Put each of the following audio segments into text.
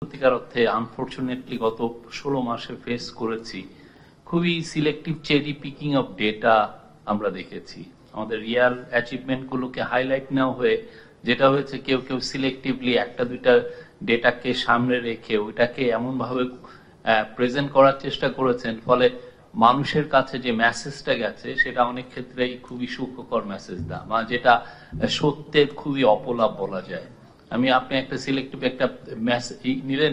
সত্যিকার অর্থে আনফরচুনেটলি গত 16 মাসে ফেস করেছি খুবই selective cherry picking of data আমরা দেখেছি। আমাদের রিয়াল অ্যাচিভমেন্ট গুলোকে হাইলাইট না হয়ে যেটা হয়েছে কেউ কেউ সিলেক্টিভলি একটা দুইটা ডেটাকে সামনে রেখে ওইটাকে এমন ভাবে প্রেজেন্ট করার চেষ্টা করেছেন, ফলে মানুষের কাছে যে মেসেজটা গেছে সেটা অনেক ক্ষেত্রেই খুবই সুখকর মেসেজ না, বা যেটা সত্যের খুবই অপলাপ বলা যায়। আপনি একটা সিলেক্টিভ একটা মেসেজ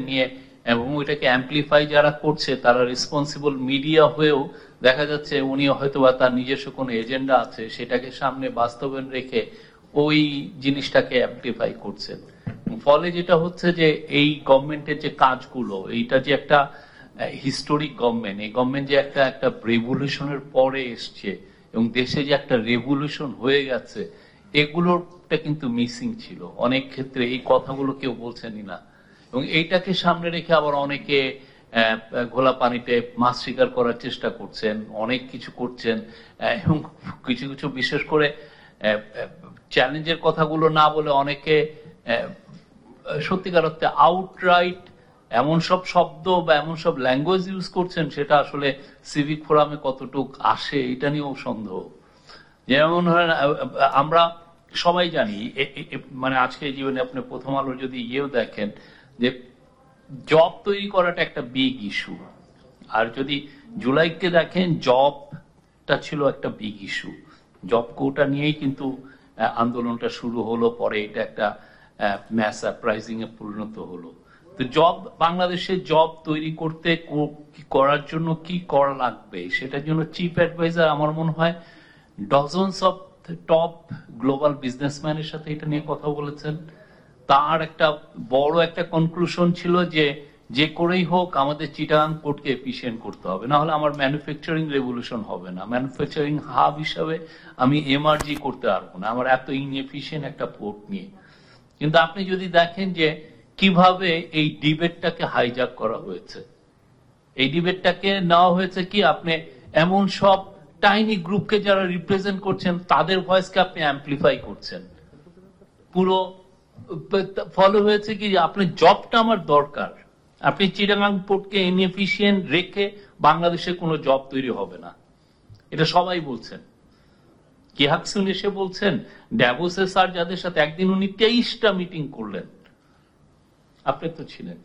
নিয়ে এবং ওইটাকে অ্যাম্পলিফাই যারা করছে তারা রেসপন্সিবল মিডিয়া হয়েও দেখা যাচ্ছে উনি হয়তোবা তার নিজস্ব কোনো এজেন্ডা আছে সেটাকে সামনে বাস্তবায়ন রেখে ওই জিনিসটাকে অ্যাম্পলিফাই করছেন। ফলে যেটা হচ্ছে যে এই গভর্নমেন্টের যে কাজগুলো, এইটা যে একটা হিস্টোরিক গভর্নমেন্ট, এই গভর্নমেন্ট যে একটা রেভলিউশনের পরে এসছে এবং দেশে যে একটা রেভলিউশন হয়ে গেছে, এগুলোরটা কিন্তু মিসিং ছিল অনেক ক্ষেত্রে। এই কথাগুলো কেউ বলছেনই না এবং এইটাকে সামনে রেখে আবার অনেকে ঘোলা পানিতে মাছ শিকার করার চেষ্টা করছেন, অনেক কিছু করছেন এবং কিছু কিছু বিশেষ করে চ্যালেঞ্জের কথাগুলো না বলে অনেকে সত্যিকার অর্থে আউটরাইট এমন সব শব্দ বা এমন সব ল্যাঙ্গুয়েজ ইউজ করছেন সেটা আসলে সিভিক ফোরামে কতটুক আসে এটা নিয়েও সন্দেহ। যেমন আমরা সবাই জানি, মানে আজকে জীবনে আপনি প্রথম আলো যদি ইয়েও দেখেন যে জব তৈরি করাটা একটা বিগ ইস্যু, আর যদি জুলাইকে দেখেন জবটা ছিল একটা বিগ ইস্যু। জব কোটা নিয়েই কিন্তু আন্দোলনটা শুরু হলো, পরে এটা একটা ম্যাস আপরাইজিং এ পরিণত হলো। তো জব, বাংলাদেশে জব তৈরি করতে করার জন্য কি করা লাগবে সেটার জন্য চিফ অ্যাডভাইজার আমার মনে হয় ডজনস অফ টপ গ্লোবাল বিজনেসম্যানের সাথে এটা নিয়ে কথা বলেছেন। তার একটা বড় একটা কনক্লুশন ছিল যে যে করেই হোক আমাদের চিটাগাং পোর্টকে এফিশিয়েন্ট করতে হবে, না হলে আমার ম্যানুফ্যাকচারিং রেভলিউশন হবে না। ম্যানুফ্যাকচারিং হাব হিসাবে আমি এমআরজি করতে পারবো না আমার এত ইনএফিশিয়েন্ট একটা পোর্ট নিয়ে। কিন্তু আপনি যদি দেখেন যে কিভাবে এই ডিবেটটাকে হাইজ্যাক করা হয়েছে, এই ডিবেটটাকে নেওয়া হয়েছে কি আপনি এমন সব টাইনি গ্রুপকে যারা রিপ্রেজেন্ট করছেন তাদের ভয়েসকে আপনি অ্যাম্পলিফাই করছেন পুরো। ফলে হয়েছে কি যে আপনি জবটা আমার দরকার, আপনি চিটাগাং পোর্টকে ইনএফিশিয়েন্ট রেখে বাংলাদেশে কোনো জব তৈরি হবে না, এটা সবাই বলছেন। কি হাকসুন এসে বলছেন, ড্যাভোসে স্যার যাদের সাথে একদিন উনি 23টা মিটিং করলেন, আপনি তো ছিলেন,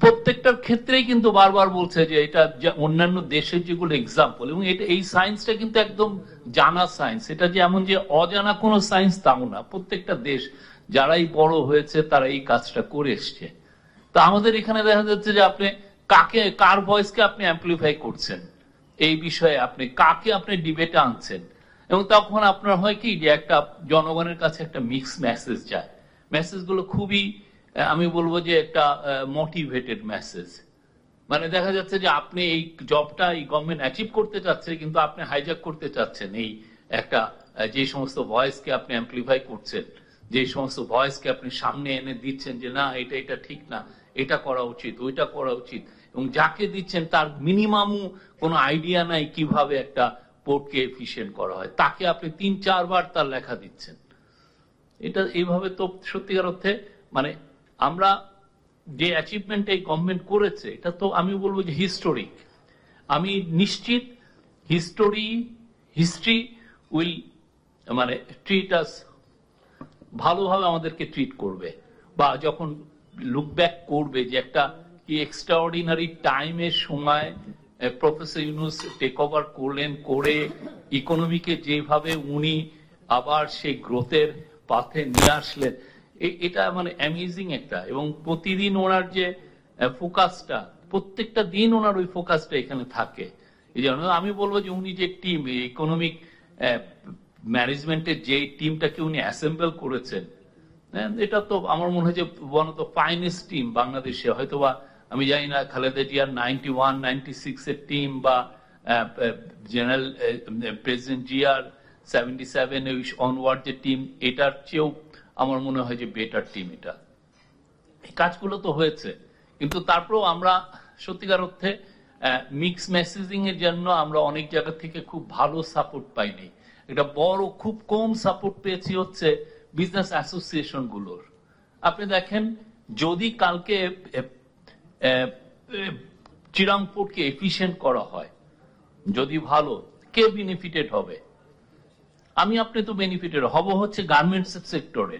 প্রত্যেকটার ক্ষেত্রেই কিন্তু বারবার বলছে যে এটা অন্যান্য দেশের যেগুলো এক্সাম্পল, এবং এটা এই সায়েন্সটা কিন্তু একদম জানা সায়েন্স, এটা যে এমন যে অজানা কোনো সায়েন্স তাও না। প্রত্যেকটা দেশ যারাই বড় হয়েছে তারা এই কাজটা করে এসছে। তো আমাদের এখানে দেখা যাচ্ছে যে আপনি কার ভয়েসকে আপনি অ্যাম্পলিফাই করছেন এই বিষয়ে, আপনি কাকে আপনি ডিবেটে আনছেন, এবং তখন আপনার হয় কি যে একটা জনগণের কাছে একটা মিক্স মেসেজ যায়। মেসেজগুলো খুবই, আমি বলবো যে একটা মোটিভেটেড মেসেজ। মানে দেখা যাচ্ছে যে আপনি এই জবটা এই গভর্নমেন্ট অ্যাচিভ করতে চাচ্ছে, কিন্তু আপনি হাইজ্যাক করতে চাচ্ছেন এই একটা যে সমস্ত ভয়েসকে আপনি অ্যাম্পলিফাই করছেন, যে সমস্ত ভয়েসকে আপনি সামনে এনে দিচ্ছেন যে না এটা ঠিক না, এটা করা উচিত, ওইটা করা উচিত, এবং যাকে দিচ্ছেন তার মিনিমামও কোনো আইডিয়া নাই কিভাবে একটা পোর্টকে এফিশিয়েন্ট করা হয়, তাকে আপনি 3-4 বার তার লেখা দিচ্ছেন। এটা এইভাবে তো সত্যিকার অর্থে মানে আমরা যে অ্যাচিভমেন্ট এই গভর্নমেন্ট করেছে এটা তো আমি বলবো যে হিস্টোরিক। আমি নিশ্চিত হিস্ট্রি উইল মানে ট্রিট আস ভালোভাবে, আমাদেরকে ট্রিট করবে, বা যখন লুক ব্যাক করবে যে একটা কি এক্সট্রাঅর্ডিনারি টাইমের সময় প্রফেসর ইউনূস টেক ওভার করলেন, করে ইকোনমিকে যেভাবে উনি আবার সেই গ্রোথের পাথে নিয়ে আসলেন, এটা মানে অ্যামেজিং একটা। এবং প্রতিদিন ওনার যে ফোকাসটা, প্রত্যেকটা দিন ওনার ওই ফোকাসটা এখানে থাকে। এই জন্য আমি বলবো যে উনি যে টিম ইকোনমিক ম্যানেজমেন্টের যে টিমটাকে উনি অ্যাসেম্বল করেছেন, এটা তো আমার মনে হয় যে one of the finest team বাংলাদেশে। হয়তোবা আমি জানি না খালেদা জিয়ার 91-96 এর টিম বা জেনারেল প্রেসিডেন্ট জিয়ার 77 অনওয়ার্ড যে টিম, এটার চেয়েও আমার মনে হয় যে বেটার টিম এটা। এই কাজগুলো তো হয়েছে, কিন্তু তারপরেও আমরা সত্যিকার অর্থে মিক্স মেসেজিং এর জন্য আমরা অনেক জায়গা থেকে খুব ভালো সাপোর্ট পাইনি। এটা বড় খুব কম সাপোর্ট পেয়েছি হচ্ছে বিজনেস অ্যাসোসিয়েশন গুলোর। আপনি দেখেন যদি কালকে চিরাং পোর্টকে এফিশিয়েন্ট করা হয়, যদি ভালো, কে বেনিফিটেড হবে? আমি আপনি তো বেনিফিটেড হব হচ্ছে গার্মেন্টস সেক্টরে।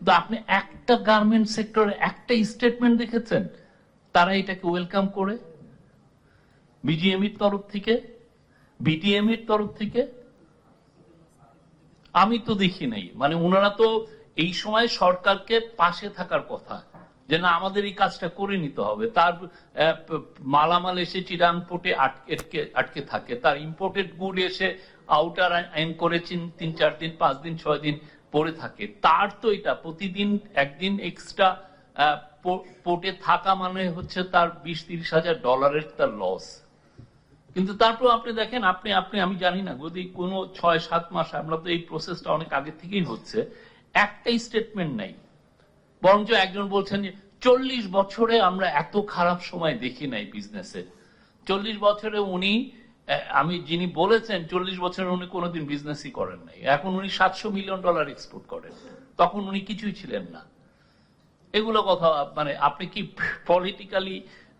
তো আপনি একটা গার্মেন্ট সেক্টরে একটা স্টেটমেন্ট দেখেছেন তারা এটাকে ওয়েলকাম করে? বিজিএমইর তরফ থেকে, বিটিএম এর তরফ থেকে আমি তো দেখি নাই। মানে ওনারা তো এই সময় সরকারকে পাশে থাকার কথা, যে না আমাদের এই কাজটা করে নিতে হবে। তার মালামাল এসে চিরাং পোর্টে আটকে থাকে, তার ইম্পোর্টেড গুড এসে আউটার আইন করে 3-4 দিন 5 দিন 6 দিন পরে থাকে। তার তো এটা প্রতিদিন একদিন এক্সট্রা পোর্টে থাকা মানে হচ্ছে তার $20-30 হাজার তার লস। কিন্তু তারপর আপনি দেখেন, আমি জানি না যদি কোনো 6-7 মাস, আমরা তো এই প্রসেসটা অনেক আগে থেকেই হচ্ছে, একটাই স্টেটমেন্ট নাই। বরঞ্চ একজন বলছেন যে 40 বছরে আমরা এত খারাপ সময় দেখি নাই বিজনেসে। 40 বছরে উনি, আমি যিনি বলেছেন 40 বছরে উনি কোনোদিন বিজনেসই করেন নাই, এখন উনি $700 মিলিয়ন এক্সপোর্ট করেন, তখন উনি কিছুই ছিলেন না। এগুলো কথা মানে আপনি কি পলিটিক্যালি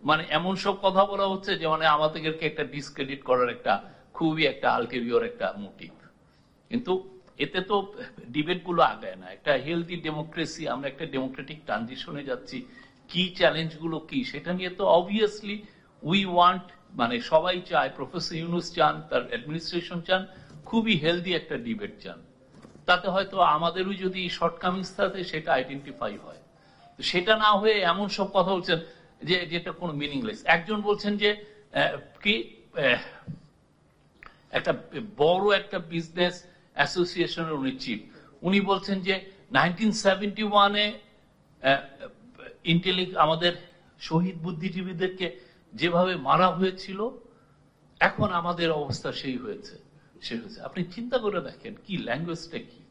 মানে এমন সব কথা বলা হচ্ছে যে মানে আমাদেরকে একটা ডিসক্রেডিট করার একটা খুবই একটা আলটেরিয়র একটা মোটিভ। কিন্তু এতে তো ডিবেট গুলো আগায় না। একটা হেলদি ডেমোক্রেসি, আমরা একটা ডেমোক্রেটিক ট্রানজিশনে যাচ্ছি, কি চ্যালেঞ্জ গুলো কি সেটা নিয়ে তো অবভিয়াসলি উই ওয়ান্ট, মানে সবাই চায়, প্রফেসর ইউনূস চান, তার অ্যাডমিনিস্ট্রেশন চান, খুবই হেলদি একটা ডিবেট চান। তাতে হয়তো আমাদেরও যদি শর্টকামিংস থাকে সেটা আইডেন্টিফাই হয়। সেটা না হয়ে এমন সব কথা বলছেন যে যেটা কোনো মিনিংলেস। একজন বলছেন যে কি একটা বড় একটা বিজনেস অ্যাসোসিয়েশনের উনি চিফ, উনি বলছেন যে 1971-এ আমাদের শহীদ বুদ্ধিজীবীদেরকে যেভাবে মারা হয়েছিল এখন আমাদের অবস্থা সেই হয়েছে। আপনি চিন্তা করে দেখেন কি ল্যাঙ্গুয়েজটা, কি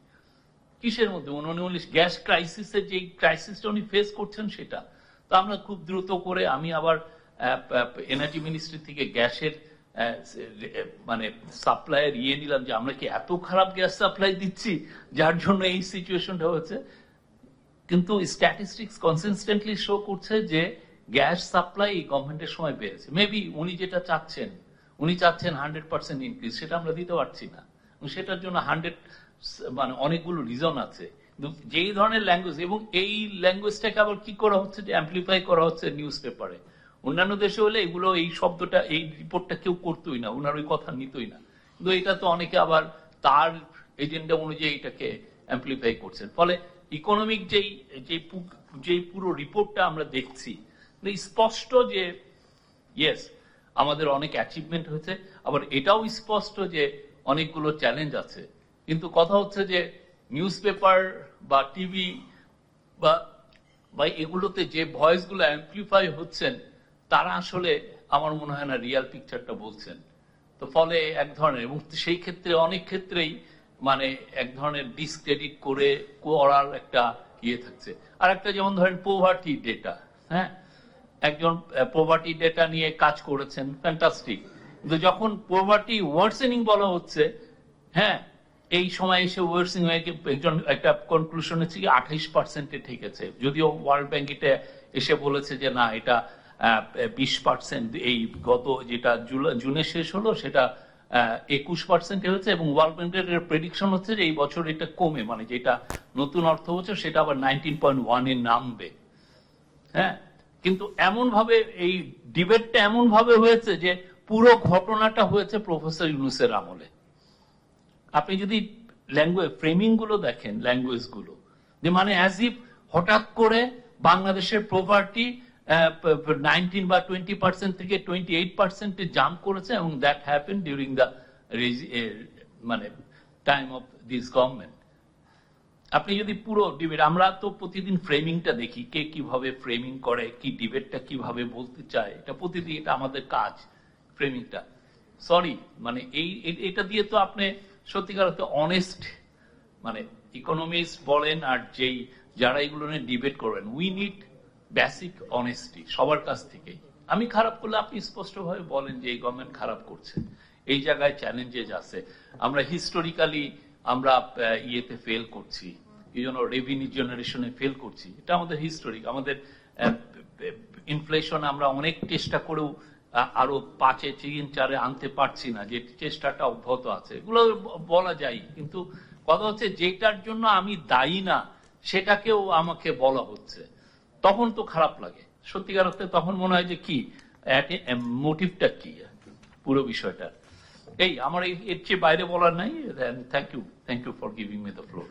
কিসের মধ্যে উনি গ্যাস ক্রাইসিসের যে ক্রাইসিসটা উনি ফেস করছেন সেটা তো আমরা খুব দ্রুত করে, আমি আবার এনার্জি মিনিস্ট্রি থেকে গ্যাসের মানে সাপ্লাইয়ের নিলাম যে আমরা কি এত খারাপ গ্যাস সাপ্লাই দিচ্ছি যার জন্য এই সিচুয়েশনটা হচ্ছে। কিন্তু স্ট্যাটিস্টিক্স কনসিস্টেন্টলি শো করছে যে গ্যাস সাপ্লাই গভর্নমেন্টের সময় বেড়েছে। মেবি উনি যেটা চাচ্ছেন, উনি চাচ্ছেন 100% ইনক্রিজ, সেটা আমরা দিতে পারছি না। সেটার জন্য মানে অনেকগুলো রিজন আছে। যেই ধরনের ল্যাঙ্গুয়েজ, এবং এই ল্যাঙ্গুয়েজটাকে আবার কি করা হচ্ছে যে অ্যাম্পলিফাই করা হচ্ছে নিউজ পেপারে। অন্যান্য দেশে হলে এগুলো, এই শব্দটা, এই রিপোর্টটা কেউ করতোই না, ওনার ওই কথা নিতই না। কিন্তু এটা তো অনেকে আবার তার এজেন্ডা অনুযায়ী এটাকে অ্যাম্পলিফাই করছেন। ফলে ইকোনমিক যেই পুরো রিপোর্টটা আমরা দেখছি, স্পষ্ট যে ইয়েস আমাদের অনেক অ্যাচিভমেন্ট হয়েছে, আবার এটাও স্পষ্ট যে অনেকগুলো চ্যালেঞ্জ আছে। কিন্তু কথা হচ্ছে যে নিউজ পেপার বা টিভি বা এগুলোতে যে ভয়েস গুলো অ্যাম্পলিফাই হচ্ছেন তারা আসলে আমার মনে হয় না রিয়াল পিকচারটা বলছেন। তো ফলে এক ধরনের, এবং সেই ক্ষেত্রে অনেক ক্ষেত্রেই মানে এক ধরনের ডিসক্রেডিট করার একটা ইয়ে থাকছে। আর একটা যেমন ধরেন পোভার্টি ডেটা, হ্যাঁ, একজন পোভার্টি ডেটা নিয়ে কাজ করেছেন, ফ্যান্টাস্টিক। কিন্তু যখন পোভার্টি ওয়ার্সেনিং বলা হচ্ছে, হ্যাঁ, এই সময় এসে ওয়ার্সিং হয়ে একজন একটা কনক্লুশন হচ্ছে কি 28%-এ ঠেকেছে, যদিও ওয়ার্ল্ড ব্যাংক এটা এসে বলেছে যে না এটা 20%, এই গত যেটা জুনে শেষ হলো সেটা 21% হয়েছে, এবং ওয়ার্ল্ড ব্যাংকের প্রেডিকশন হচ্ছে যে এই বছর এটা কমে, মানে যেটা নতুন অর্থ বছর সেটা আবার 19.1-এ নামবে। হ্যাঁ, কিন্তু এমন ভাবে এই ডিবেটটা এমন ভাবে হয়েছে যে পুরো ঘটনাটা হয়েছে প্রফেসর ইউনূসের আমলে। আপনি যদি ল্যাঙ্গুয়েজ ফ্রেমিং গুলো দেখেন, ল্যাঙ্গুয়েজ গুলো, যে মানে অ্যাজ ইফ হঠাৎ করে বাংলাদেশের প্রপার্টি 19 বা 20% থেকে 28%-এ জাম্প করেছে, এবং দ্যাট হ্যাপেন ডিউরিং দ্য মানে টাইম অফ দিস গভর্নমেন্ট। আপনি যদি পুরো ডিবেট, আমরা তো প্রতিদিন ফ্রেমিংটা দেখি, কে কিভাবে ফ্রেমিং করে, কি ডিবেটটা কিভাবে বলতে চায়, এটা প্রতিদিন, এটা আমাদের কাজ, ফ্রেমিংটা। সরি, মানে এটা দিয়ে তো আপনি সত্যিকার অর্থে অনেস্ট, মানে ইকোনমিস্ট বলেন আর যারা এগুলো নিয়ে ডিবেট করবেন, উই নিড বেসিক অনেস্টি সবার কাছ থেকেই। আমি খারাপ করলে আপনি স্পষ্টভাবে বলেন যে এই গভর্নমেন্ট খারাপ করছে, এই জায়গায় চ্যালেঞ্জেস আছে, আমরা হিস্টোরিক্যালি আমরা ইয়েতে ফেল করছি, এই জন্য রেভিনিউ জেনারেশনে ফেল করছি, এটা আমাদের হিস্টোরিক। আমাদের ইনফ্লেশন আমরা অনেক চেষ্টা করেও আরো 5-এ 3-4-এ আনতে পারছি না, যে চেষ্টাটা অব্যাহত আছে, এগুলো বলা যায়। কিন্তু কথা হচ্ছে যেটার জন্য আমি দায়ী না সেটাকেও আমাকে বলা হচ্ছে, তখন তো খারাপ লাগে সত্যিকার অর্থে। তখন মনে হয় যে কি মোটিভটা কি পুরো বিষয়টা। এই আমার এর চেয়ে বাইরে বলার নাই। Thank you for giving me the floor.